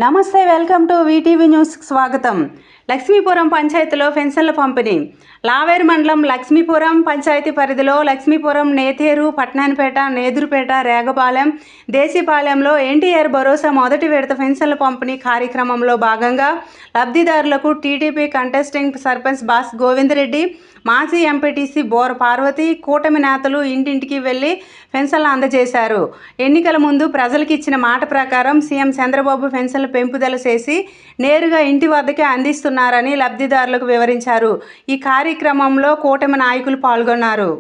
నమస్తే, welcome to VTV న్యూస్కి స్వాగతం. లక్ష్మీపురం పంచాయతీలో పెన్షన్ల పంపిణీ. లావేరు మండలం లక్ష్మీపురం పంచాయతీ పరిధిలో లక్ష్మీపురం, నేతేరు, పట్నానిపేట, నేదురుపేట, రేగపాలెం, దేశీపాలెంలో ఎన్టీఆర్ భరోసా మొదటి విడత పెన్షన్ల పంపిణీ కార్యక్రమంలో భాగంగా లబ్ధిదారులకు TDP contesting sarpanch boss Govinda Reddy, మాజీ ఎంపీటీసీ బోర పార్వతి, కూటమి నేతలు ఇంటింటికి వెళ్లి పెన్షన్లు అందజేశారు. ఎన్నికల ముందు ప్రజలకు ఇచ్చిన మాట ప్రకారం సీఎం చంద్రబాబు పెన్షన్లు పెంపుదల చేసి నేరుగా ఇంటి వద్దకే అందిస్తున్నారని లబ్ధిదారులకు వివరించారు. ఈ కార్యక్రమంలో కూటమి నాయకులు పాల్గొన్నారు.